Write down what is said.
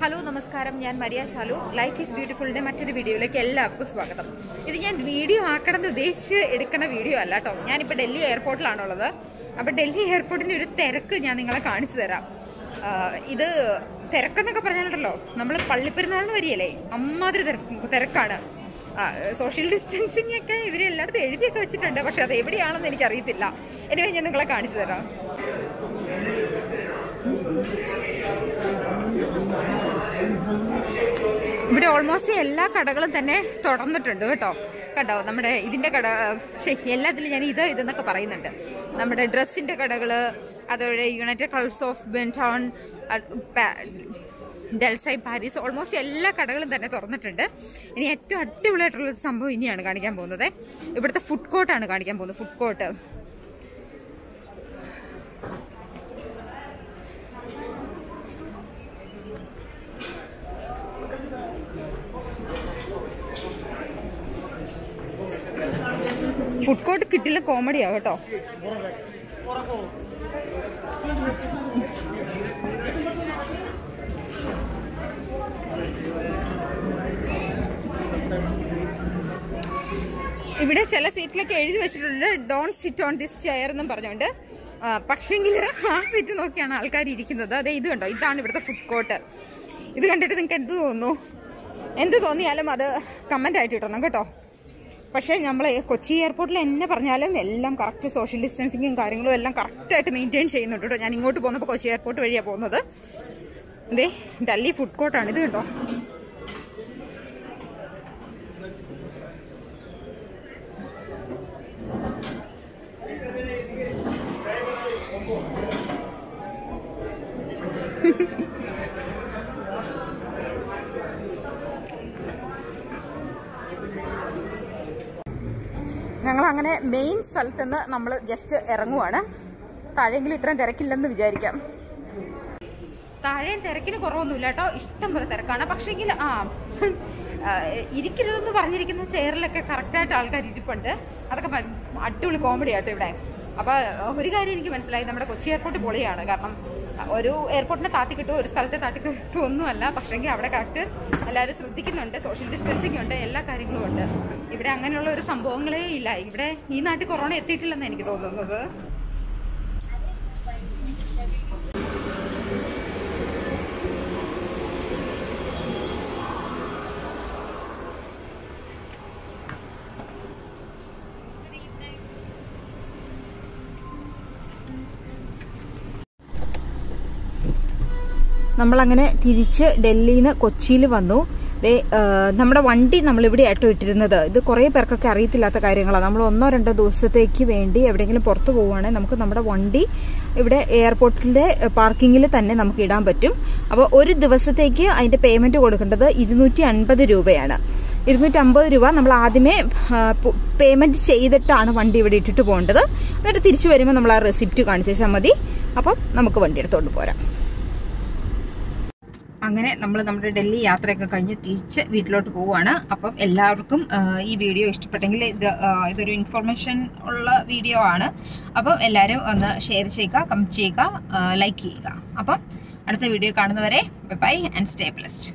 Hello നമസ്കാരം, ഞാൻ Maria Shalu. Life is ബ്യൂട്ടിഫുളിന്റെ മറ്റൊരു വീഡിയോയിലേക്ക് എല്ലാവർക്കും സ്വാഗതം. ഇത് ഞാൻ വീഡിയോ ആക്കണമെന്ന് ഉദ്ദേശിച്ച് എടുക്കുന്ന വീഡിയോ അല്ല കേട്ടോ. ഞാനിപ്പോൾ ഡൽഹി എയർപോർട്ടിലാണുള്ളത്. അപ്പോൾ ഡൽഹി എയർപോർട്ടിന്റെ ഒരു തിരക്ക് ഞാൻ നിങ്ങളെ കാണിച്ചു തരാം. ഇത് തിരക്കെന്നൊക്കെ പറഞ്ഞാലുണ്ടല്ലോ, നമ്മൾ പള്ളിപ്പെരുന്നാളിന് വരികയല്ലേ, അമ്മാതിരി തിരക്കാണ്. സോഷ്യൽ ഡിസ്റ്റൻസിങ് ഒക്കെ ഇവർ എല്ലായിടത്തും എഴുതിയൊക്കെ വെച്ചിട്ടുണ്ട്, പക്ഷെ അത് എവിടെയാണെന്ന് എനിക്കറിയത്തില്ല. എനിവേ ഞാൻ നിങ്ങളെ കാണിച്ചു തരാം. ഇവിടെ ഓൾമോസ്റ്റ് എല്ലാ കടകളും തന്നെ തുറന്നിട്ടുണ്ട് കേട്ടോ. കണ്ടോ, നമ്മുടെ ഇതിന്റെ കട, എല്ലാത്തിലും ഞാൻ ഇതെന്നൊക്കെ പറയുന്നുണ്ട്. നമ്മുടെ ഡ്രസ്സിന്റെ കടകള്, അതോടെ യുണൈറ്റഡ് കളേഴ്സ് ഓഫ് ബെൻടോൺ, ഡെൽസൈ, പാരീസ്, ഓൾമോസ്റ്റ് എല്ലാ കടകളും തന്നെ തുറന്നിട്ടുണ്ട്. ഇനി ഏറ്റവും അടിപൊളിയായിട്ടുള്ള സംഭവം ഇനിയാണ് കാണിക്കാൻ പോകുന്നത്. ഇവിടുത്തെ ഫുഡ് കോർട്ടാണ് കാണിക്കാൻ പോകുന്നത്. ഫുഡ് കോർട്ട് ഫുഡ് കോർട്ട് കിട്ടില്ല, കോമഡിയാ കേട്ടോ. ഇവിടെ ചില സീറ്റിലൊക്കെ എഴുതി വെച്ചിട്ടുണ്ട് don't sit on this chair എന്നും പറഞ്ഞുകൊണ്ട്. പക്ഷെങ്കിൽ ആ സീറ്റ് നോക്കിയാണ് ആൾക്കാർ ഇരിക്കുന്നത്. അതെ, ഇത് കണ്ടോ, ഇതാണ് ഇവിടുത്തെ ഫുഡ് കോർട്ട്. ഇത് കണ്ടിട്ട് നിങ്ങൾക്ക് എന്ത് തോന്നുന്നു? എന്ത് തോന്നിയാലും അത് കമന്റ് ആയിട്ട് ഇടണം കേട്ടോ. പക്ഷെ നമ്മൾ കൊച്ചി എയർപോർട്ടിൽ എന്നെ പറഞ്ഞാലും എല്ലാം കറക്റ്റ് സോഷ്യൽ ഡിസ്റ്റൻസിങ്ങും കാര്യങ്ങളും എല്ലാം കറക്റ്റായിട്ട് മെയിൻറ്റെയിൻ ചെയ്യുന്നുണ്ട് കേട്ടോ. ഞാൻ ഇങ്ങോട്ട് പോകുന്നപ്പോൾ കൊച്ചി എയർപോർട്ട് വഴിയാണ് പോകുന്നത്. ഇതേ ഡൽഹി ഫുഡ് കോർട്ടാണ് ഇത് കേട്ടോ. ഞങ്ങൾ അങ്ങനെ മെയിൻ സ്ഥലത്ത് നിന്ന് നമ്മൾ ജസ്റ്റ് ഇറങ്ങുവാണ്. താഴെങ്കിലും ഇത്രയും തിരക്കില്ലെന്ന് വിചാരിക്കാം. താഴെയും തിരക്കിന് കുറവൊന്നുമില്ല കേട്ടോ, ഇഷ്ടം പോലെ തിരക്കാണ്. പക്ഷേങ്കിൽ ഇരിക്കരുതെന്ന് പറഞ്ഞിരിക്കുന്ന ചെയറിലൊക്കെ കറക്റ്റായിട്ട് ആൾക്കാർ ഇരിപ്പുണ്ട്. അതൊക്കെ അടിപൊളി കോമഡി ആട്ടോ ഇവിടെ. അപ്പൊ ഒരു കാര്യം എനിക്ക് മനസ്സിലായി, നമ്മുടെ കൊച്ചി എയർപോർട്ട് പൊളിയാണ്. കാരണം ഒരു എയർപോർട്ടിനെ താത്തിക്കിട്ടും ഒരു സ്ഥലത്തെ താത്തിക്കിട്ടും ഒന്നുമല്ല. പക്ഷേങ്കിൽ അവിടെ കറക്റ്റ് എല്ലാവരും ശ്രദ്ധിക്കുന്നുണ്ട്, സോഷ്യൽ ഡിസ്റ്റൻസിങ് ഉണ്ട്, എല്ലാ കാര്യങ്ങളും ഉണ്ട്. ഇവിടെ അങ്ങനെയുള്ള ഒരു സംഭവങ്ങളേ ഇല്ല. ഇവിടെ ഈ നാട്ടിൽ കൊറോണ എത്തിയിട്ടില്ലെന്ന് എനിക്ക് തോന്നുന്നത്. നമ്മളങ്ങനെ തിരിച്ച് ഡൽഹിയിൽ നിന്ന് കൊച്ചിയിൽ വന്നു. നമ്മുടെ വണ്ടി നമ്മളിവിടെ ആട്ടോ ഇട്ടിരുന്നത്. ഇത് കുറേ പേർക്കൊക്കെ അറിയത്തില്ലാത്ത കാര്യങ്ങളാണ്. നമ്മൾ 1-2 ദിവസത്തേക്ക് വേണ്ടി എവിടെയെങ്കിലും പുറത്തു പോവുകയാണെങ്കിൽ നമുക്ക് നമ്മുടെ വണ്ടി ഇവിടെ എയർപോർട്ടിന്റെ പാർക്കിങ്ങിൽ തന്നെ നമുക്ക് ഇടാൻ പറ്റും. അപ്പോൾ ഒരു ദിവസത്തേക്ക് അതിന്റെ പേയ്മെന്റ് കൊടുക്കേണ്ടത് 250 രൂപയാണ്. 250 രൂപ നമ്മൾ ആദ്യമേ പേയ്മെന്റ് ചെയ്തിട്ടാണ് വണ്ടി ഇവിടെ ഇട്ടിട്ട് പോകേണ്ടത്. എന്നിട്ട് തിരിച്ചു വരുമ്പോൾ നമ്മൾ ആ റെസിപ്റ്റ് കാണിച്ചാൽ മതി. അപ്പം നമുക്ക് വണ്ടി എടുത്തുകൊണ്ട് പോരാം. അങ്ങനെ നമ്മൾ നമ്മുടെ ഡൽഹി യാത്രയൊക്കെ കഴിഞ്ഞ് തിരിച്ച് വീട്ടിലോട്ട് പോവുകയാണ്. അപ്പം എല്ലാവർക്കും ഈ വീഡിയോ ഇഷ്ടപ്പെട്ടെങ്കിൽ ഇതൊരു ഇൻഫോർമേഷൻ ഉള്ള വീഡിയോ ആണ്. അപ്പം എല്ലാവരും ഒന്ന് ഷെയർ ചെയ്യുക, കമൻറ്റ് ചെയ്യുക, ലൈക്ക് ചെയ്യുക. അപ്പം അടുത്ത വീഡിയോ കാണുന്നവരെ ബൈ ആൻഡ് സ്റ്റേ ബ്ലെസ്ഡ്.